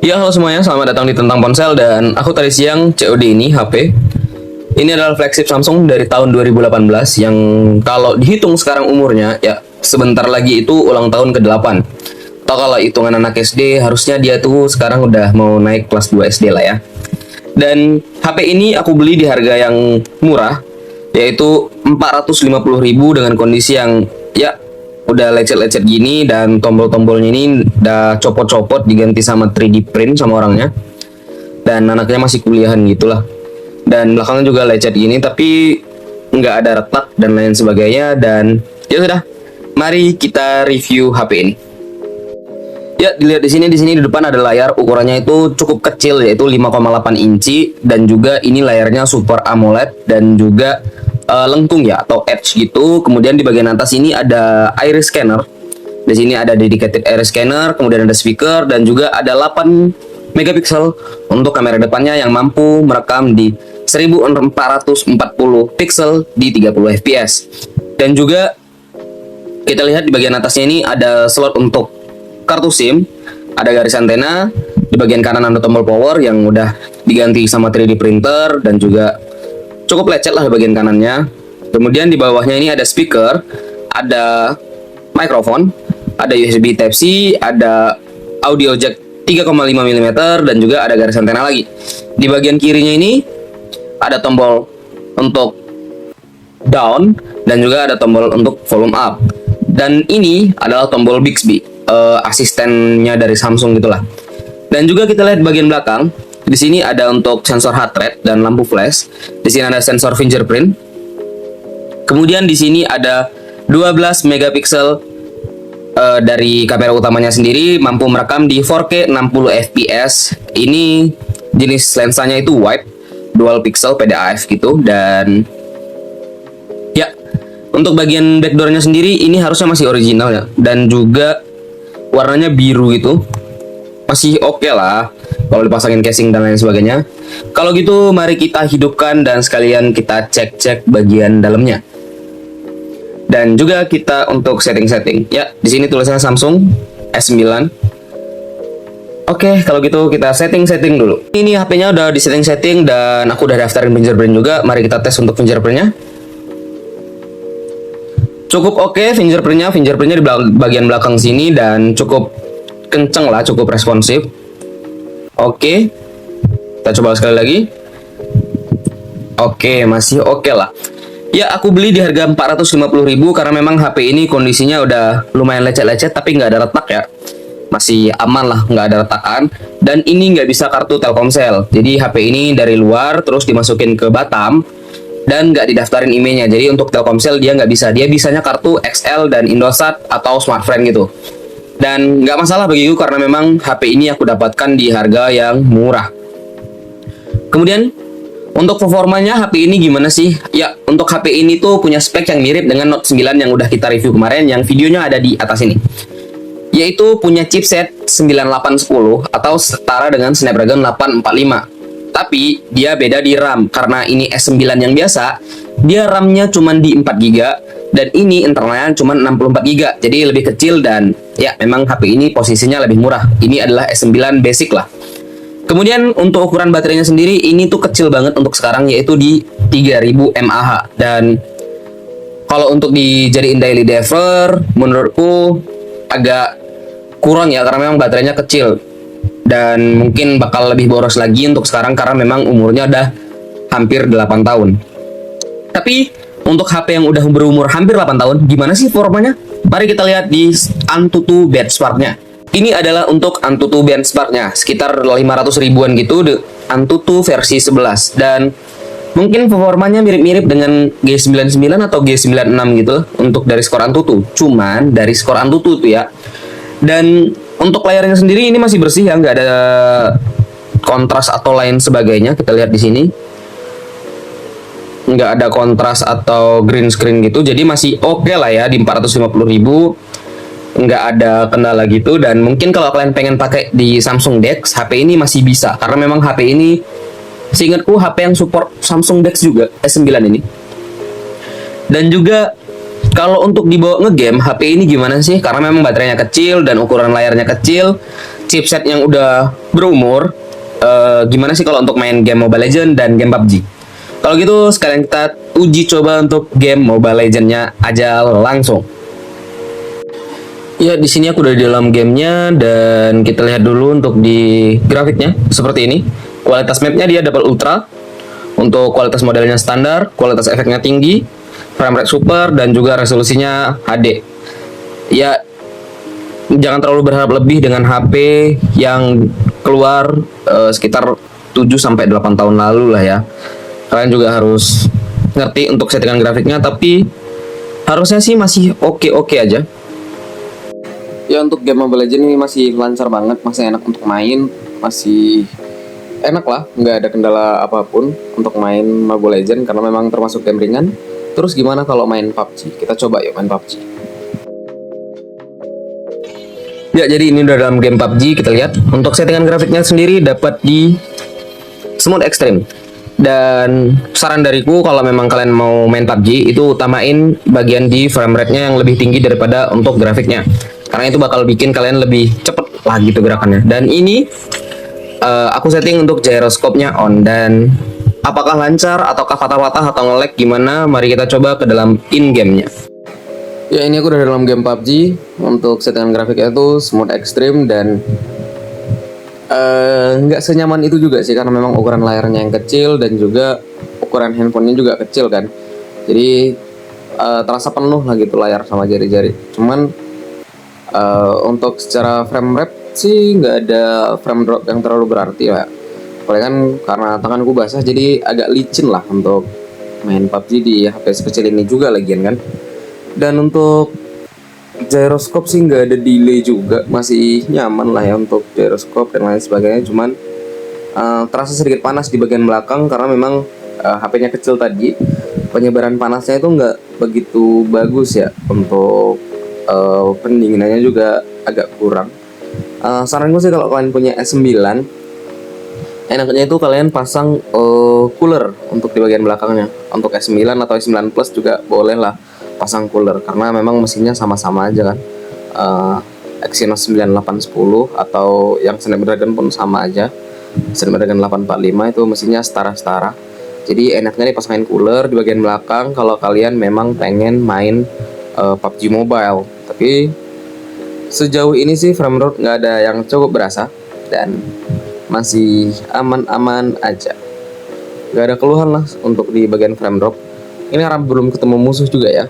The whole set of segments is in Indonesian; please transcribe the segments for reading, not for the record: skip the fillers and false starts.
Ya, halo semuanya, selamat datang di Tentang Ponsel dan aku tadi siang COD ini HP. Ini adalah flagship Samsung dari tahun 2018 yang kalau dihitung sekarang umurnya ya sebentar lagi itu ulang tahun ke-8. Atau kalau hitungan anak SD harusnya dia tuh sekarang udah mau naik kelas 2 SD lah ya. Dan HP ini aku beli di harga yang murah, yaitu 450.000 dengan kondisi yang ya udah lecet-lecet gini, dan tombol-tombolnya ini udah copot-copot diganti sama 3D print sama orangnya. Dan anaknya masih kuliahan gitulah. Dan belakangnya juga lecet gini tapi nggak ada retak dan lain sebagainya. Dan ya sudah, mari kita review HP ini. Ya, dilihat di sini di depan ada layar, ukurannya itu cukup kecil yaitu 5,8 inci, dan juga ini layarnya Super AMOLED dan juga lengkung ya atau edge gitu. Kemudian di bagian atas ini ada iris scanner. Di sini ada dedicated iris scanner, kemudian ada speaker dan juga ada 8 megapiksel untuk kamera depannya yang mampu merekam di 1440 pixel di 30 fps. Dan juga kita lihat di bagian atasnya ini ada slot untuk kartu SIM, ada garis antena, di bagian kanan ada tombol power yang udah diganti sama 3D printer dan juga cukup lecet lah di bagian kanannya. Kemudian di bawahnya ini ada speaker, ada mikrofon, ada USB Type-C, ada audio jack 3,5 mm dan juga ada garis antena lagi. Di bagian kirinya ini ada tombol untuk down dan juga ada tombol untuk volume up. Dan ini adalah tombol Bixby, asistennya dari Samsung gitulah. Dan juga kita lihat bagian belakang, di sini ada untuk sensor heart rate dan lampu flash. Di sini ada sensor fingerprint. Kemudian di sini ada 12 megapiksel dari kamera utamanya sendiri, mampu merekam di 4K 60 fps. Ini jenis lensanya itu wide dual pixel PDAF gitu. Dan ya, untuk bagian backdoornya sendiri ini harusnya masih original ya, dan juga warnanya biru gitu, masih oke lah kalau dipasangin casing dan lain sebagainya. Kalau gitu mari kita hidupkan dan sekalian kita cek-cek bagian dalamnya. Dan juga kita untuk setting-setting. Ya, di sini tulisannya Samsung S9. Oke, kalau gitu kita setting-setting dulu. Ini HP-nya udah di setting-setting dan aku udah daftarin fingerprint juga. Mari kita tes untuk fingerprintnya. Cukup oke fingerprintnya di bagian belakang sini dan cukup kenceng lah, cukup responsif. Oke, kita coba sekali lagi. Oke, masih oke lah. Ya, aku beli di harga 450.000 karena memang HP ini kondisinya udah lumayan lecet-lecet tapi nggak ada retak ya. Masih aman lah, nggak ada retakan. Dan ini nggak bisa kartu Telkomsel. Jadi HP ini dari luar terus dimasukin ke Batam dan nggak didaftarin IMEI-nya. Jadi untuk Telkomsel dia nggak bisa. Dia bisanya kartu XL dan Indosat atau Smartfren gitu. Dan nggak masalah bagiku karena memang HP ini aku dapatkan di harga yang murah. Kemudian untuk performanya HP ini gimana sih? Ya, untuk HP ini tuh punya spek yang mirip dengan Note 9 yang udah kita review kemarin, yang videonya ada di atas ini. Yaitu punya chipset 9810 atau setara dengan Snapdragon 845. Tapi dia beda di RAM, karena ini S9 yang biasa, dia RAM-nya cuma di 4GB dan ini internalnya cuma 64GB. Jadi lebih kecil dan ya memang HP ini posisinya lebih murah. Ini adalah S9 basic lah. Kemudian untuk ukuran baterainya sendiri ini tuh kecil banget untuk sekarang, yaitu di 3000 mAh. Dan kalau untuk dijadiin daily driver menurutku agak kurang ya, karena memang baterainya kecil. Dan mungkin bakal lebih boros lagi untuk sekarang karena memang umurnya udah hampir 8 tahun. Tapi untuk HP yang udah berumur hampir 8 tahun, gimana sih performanya? Mari kita lihat di Antutu benchmark-nya. Ini adalah untuk Antutu benchmark-nya, sekitar 500 ribuan gitu, Antutu versi 11. Dan mungkin performanya mirip-mirip dengan G99 atau G96 gitu untuk dari skor Antutu. Cuman dari skor Antutu tuh ya. Dan untuk layarnya sendiri ini masih bersih ya, nggak ada kontras atau lain sebagainya. Kita lihat di sini nggak ada kontras atau green screen gitu, jadi masih oke lah ya di 450.000, nggak ada kendala gitu. Dan mungkin kalau kalian pengen pakai di Samsung Dex, HP ini masih bisa karena memang HP ini seingatku HP yang support Samsung Dex juga, S9 ini. Dan juga kalau untuk dibawa ngegame, HP ini gimana sih? Karena memang baterainya kecil dan ukuran layarnya kecil, chipset yang udah berumur, gimana sih kalau untuk main game Mobile Legends dan game PUBG? Kalau gitu sekarang kita uji coba untuk game Mobile Legends-nya aja langsung. Ya, di sini aku udah di dalam gamenya dan kita lihat dulu untuk di grafiknya seperti ini. Kualitas mapnya dia double ultra. Untuk kualitas modelnya standar, kualitas efeknya tinggi, frame rate super dan juga resolusinya HD. Ya, jangan terlalu berharap lebih dengan HP yang keluar sekitar 7 sampai 8 tahun lalu lah ya. Kalian juga harus ngerti untuk settingan grafiknya, tapi harusnya sih masih oke-oke aja. Ya, untuk game Mobile Legends ini masih lancar banget, masih enak untuk main, masih enak lah, nggak ada kendala apapun untuk main Mobile Legends karena memang termasuk game ringan. Terus gimana kalau main PUBG? Kita coba yuk main PUBG. Ya, jadi ini udah dalam game PUBG, kita lihat. Untuk settingan grafiknya sendiri dapat di Smooth Extreme. Dan saran dariku kalau memang kalian mau main PUBG, itu utamain bagian di frame rate-nya yang lebih tinggi daripada untuk grafiknya. Karena itu bakal bikin kalian lebih cepet lah gitu gerakannya. Dan ini aku setting untuk gyroscope-nya on. Dan apakah lancar ataukah patah-patah atau nge-lag gimana? Mari kita coba ke dalam in-game-nya. Ya, ini aku udah dalam game PUBG. Untuk settingan grafiknya itu Smooth Extreme dan nggak senyaman itu juga sih karena memang ukuran layarnya yang kecil dan juga ukuran handphonenya juga kecil kan. Jadi terasa penuh lah gitu layar sama jari-jari. Cuman untuk secara frame rate sih nggak ada frame drop yang terlalu berarti ya. Paling kan karena tanganku basah jadi agak licin lah untuk main PUBG di HP sekecil ini juga lagian kan. Dan untuk gyroscope sih nggak ada delay juga, masih nyaman lah ya untuk gyroscope dan lain sebagainya. Cuman terasa sedikit panas di bagian belakang karena memang HP-nya kecil tadi. Penyebaran panasnya itu nggak begitu bagus ya. Untuk pendinginannya juga agak kurang. Saran gue sih kalau kalian punya S9, enaknya itu kalian pasang cooler untuk di bagian belakangnya. Untuk S9 atau S9 Plus juga boleh lah pasang cooler karena memang mesinnya sama-sama aja kan. Exynos 9810 atau yang Snapdragon pun sama aja. Snapdragon 845 itu mesinnya setara-setara. Jadi enaknya dipasangin cooler di bagian belakang kalau kalian memang pengen main PUBG Mobile. Tapi sejauh ini sih frame rate nggak ada yang cukup berasa dan masih aman-aman aja. Nggak ada keluhan lah untuk di bagian frame drop. Ini karena belum ketemu musuh juga ya.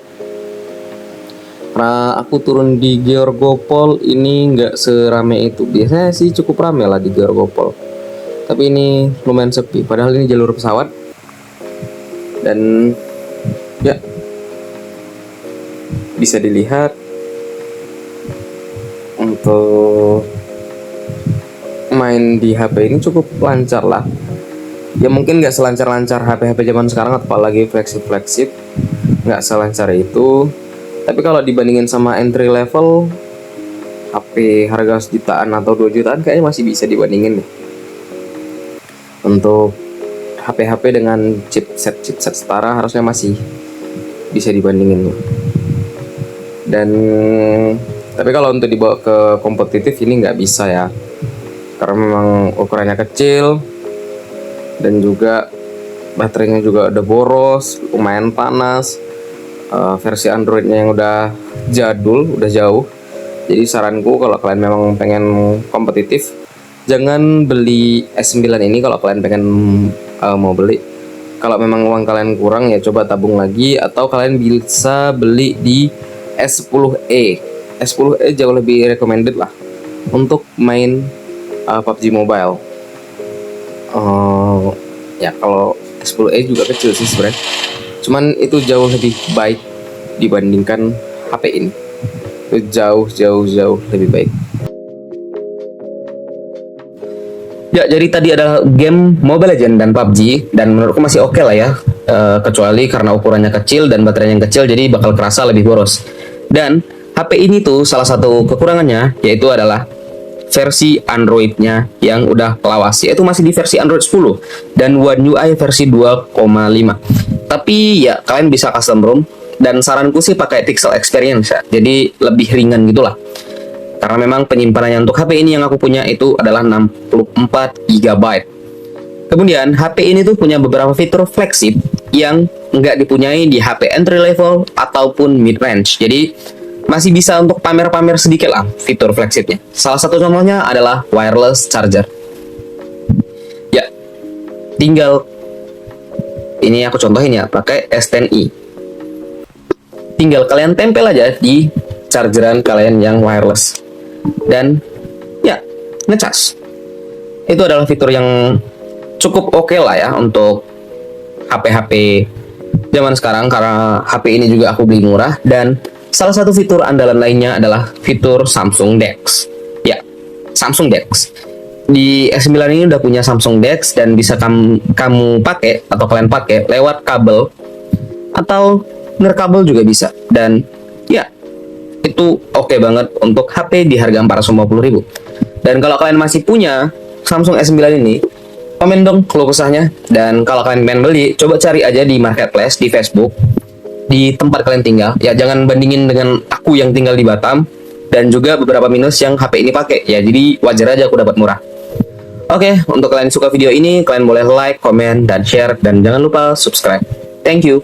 Karena aku turun di Georgopol ini nggak serame itu. Biasanya sih cukup rame lah di Georgopol. Tapi ini lumayan sepi. Padahal ini jalur pesawat. Dan ya bisa dilihat untuk main di HP ini cukup lancar lah. Ya mungkin nggak selancar-lancar HP-HP zaman sekarang, apalagi flagship nggak selancar itu. Tapi kalau dibandingin sama entry level HP harga sejutaan atau 2 jutaan kayaknya masih bisa dibandingin deh. Untuk HP-HP dengan chipset setara harusnya masih bisa dibandingin. Dan tapi kalau untuk dibawa ke kompetitif ini nggak bisa ya. Karena memang ukurannya kecil dan juga baterainya juga udah boros, lumayan panas. Versi Androidnya yang udah jadul, udah jauh. Jadi saranku kalau kalian memang pengen kompetitif, jangan beli S9 ini kalau kalian pengen mau beli. Kalau memang uang kalian kurang ya coba tabung lagi atau kalian bisa beli di S10e. S10e jauh lebih recommended lah untuk main PUBG Mobile. Ya kalau S10e juga kecil sih sebenarnya. Cuman itu jauh lebih baik dibandingkan HP ini. Itu jauh lebih baik. Ya, jadi tadi adalah game Mobile Legends dan PUBG dan menurutku masih oke lah ya. Kecuali karena ukurannya kecil dan baterainya yang kecil jadi bakal kerasa lebih boros. Dan HP ini tuh salah satu kekurangannya yaitu adalah versi Android-nya yang udah lawas, yaitu masih di versi Android 10 dan One UI versi 2,5. Tapi ya kalian bisa custom ROM dan saranku sih pakai Pixel Experience ya. Jadi lebih ringan gitulah. karena memang penyimpanannya untuk HP ini yang aku punya itu adalah 64 GB. Kemudian HP ini tuh punya beberapa fitur flagship yang nggak dipunyai di HP entry level ataupun mid range. Jadi masih bisa untuk pamer-pamer sedikit lah fitur flagshipnya. Salah satu contohnya adalah wireless charger. Ya, tinggal ini aku contohin ya, pakai S10i. Tinggal kalian tempel aja di chargeran kalian yang wireless dan ya ngecas. Itu adalah fitur yang cukup oke lah ya untuk HP-HP zaman sekarang, karena HP ini juga aku beli murah. Dan salah satu fitur andalan lainnya adalah fitur Samsung DeX. Ya, Samsung DeX. Di S9 ini udah punya Samsung DeX dan bisa kamu pakai atau kalian pakai lewat kabel atau nirkabel juga bisa. Dan ya, itu oke banget untuk HP di harga 450.000. Dan kalau kalian masih punya Samsung S9 ini, komen dong keluh kesahnya. Dan kalau kalian pengen beli, coba cari aja di marketplace, di Facebook, di tempat kalian tinggal. Ya, jangan bandingin dengan aku yang tinggal di Batam dan juga beberapa minus yang HP ini pakai. Ya, jadi wajar aja aku dapat murah. Oke, untuk kalian yang suka video ini, kalian boleh like, komen, dan share. Dan jangan lupa subscribe. Thank you.